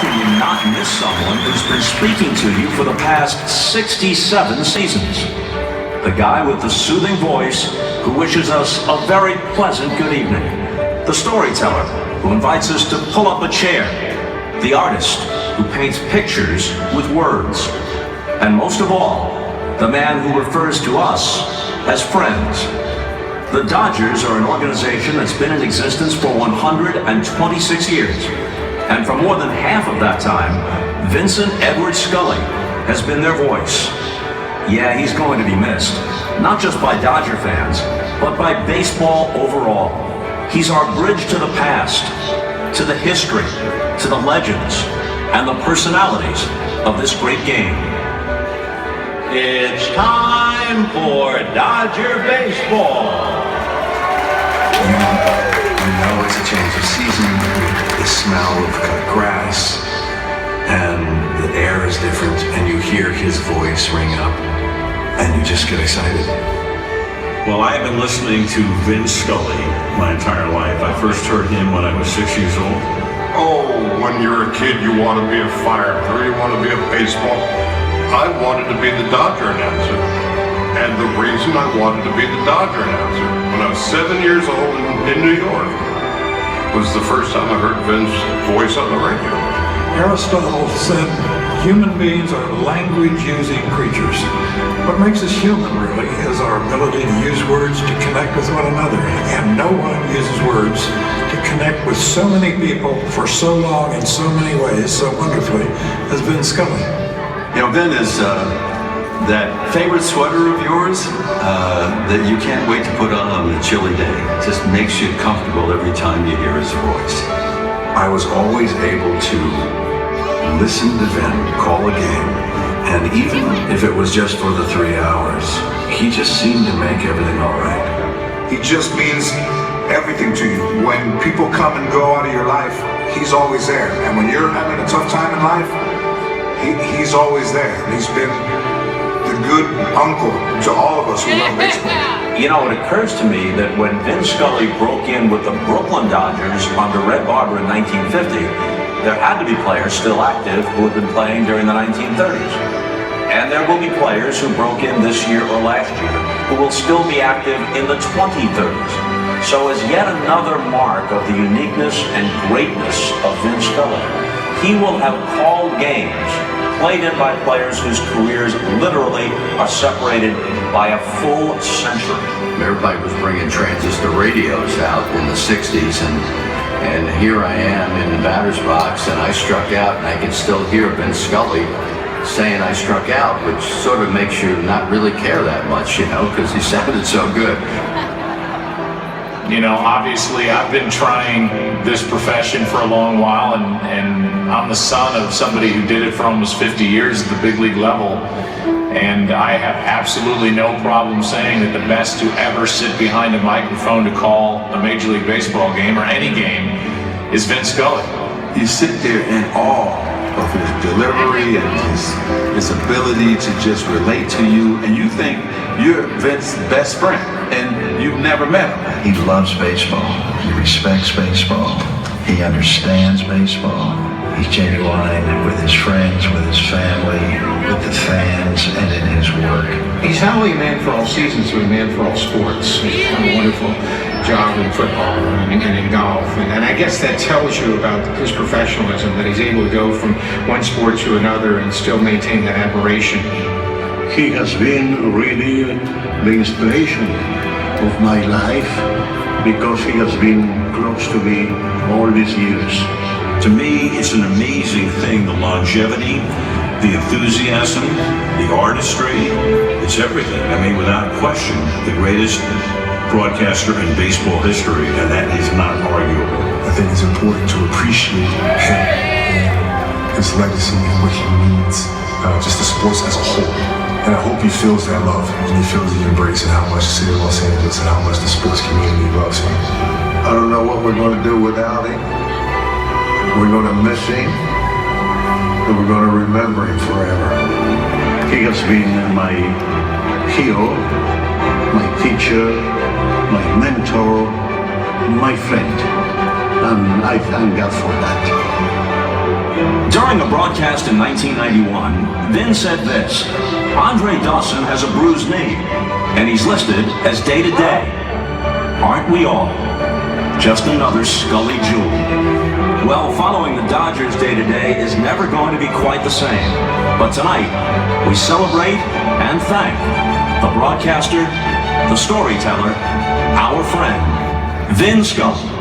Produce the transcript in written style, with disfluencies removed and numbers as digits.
can you not miss someone who's been speaking to you for the past 67 seasons? The guy with the soothing voice who wishes us a very pleasant good evening. The storyteller who invites us to pull up a chair. The artist who paints pictures with words. And most of all, the man who refers to us as friends. The Dodgers are an organization that's been in existence for 126 years. And for more than half of that time, Vincent Edward Scully has been their voice. Yeah, he's going to be missed, not just by Dodger fans, but by baseball overall. He's our bridge to the past, to the history, to the legends, and the personalities of this great game. It's time for Dodger baseball. You know it's a change of season, the smell of cut grass, and the air is different, and you hear his voice ring up, and you just get excited. Well, I have been listening to Vince Scully my entire life. I first heard him when I was 6 years old. Oh, when you're a kid, you want to be a firefighter, you want to be a baseball. I wanted to be the Dodger announcer. And the reason I wanted to be the Dodger announcer when I was 7 years old in New York was the first time I heard Vince's voice on the radio. Aristotle said human beings are language-using creatures. What makes us human, really, is our ability to use words to connect with one another. And no one uses words to connect with so many people for so long in so many ways, so wonderfully, as Vin Scully. You know, Vin is that favorite sweater of yours that you can't wait to put on a chilly day. It just makes you comfortable every time you hear his voice. I was always able to listen to Vin call a game, and even if it was just for the 3 hours, he just seemed to make everything all right. He just means everything to you. When people come and go out of your life, he's always there. And when you're having a tough time in life, he's always there. He's been the good uncle to all of us who love baseball. You know, it occurs to me that when Vin Scully broke in with the Brooklyn Dodgers under Red Barber in 1950, there had to be players still active who had been playing during the 1930s. And there will be players who broke in this year or last year who will still be active in the 2030s. So as yet another mark of the uniqueness and greatness of Vin Scully, he will have called games played in by players whose careers literally are separated by a full century. Everybody was bringing transistor radios out in the 60s, and here I am in the batter's box, and I struck out, and I can still hear Vince Scully saying I struck out, which sort of makes you not really care that much, you know, because he sounded so good. You know, obviously I've been trying this profession for a long while, and I'm the son of somebody who did it for almost 50 years at the big league level, and I have absolutely no problem saying that the best to ever sit behind a microphone to call a Major League Baseball game or any game is Vince Scully. You sit there in awe of his delivery and his ability to just relate to you, and you think you're Vince's best friend, and you've never met him. He loves baseball. He respects baseball. He understands baseball. He's genuine with his friends, with his family, with the fans, and in his work. He's not only a man for all seasons, but a man for all sports. He's done a wonderful job in football and in golf. And I guess that tells you about his professionalism, that he's able to go from one sport to another and still maintain that admiration. He has been really the inspiration of my life because he has been close to me all these years. To me, it's an amazing thing, the longevity, the enthusiasm, the artistry, it's everything. I mean, without question, the greatest broadcaster in baseball history, and that is not arguable. I think it's important to appreciate him and his legacy and what he means, just the sports as a whole. And I hope he feels that love, and he feels the embrace and how much the city of Los Angeles and how much the sports community loves him. I don't know what we're going to do without him. We're going to miss him, and we're going to remember him forever. He has been my hero, my teacher, my mentor, my friend, and I thank God for that. During a broadcast in 1991, Vin said this: Andre Dawson has a bruised knee, and he's listed as day-to-day. Aren't we all? Just another Scully jewel. Well, following the Dodgers day-to-day is never going to be quite the same. But tonight, we celebrate and thank the broadcaster, the storyteller, our friend, Vin Scully.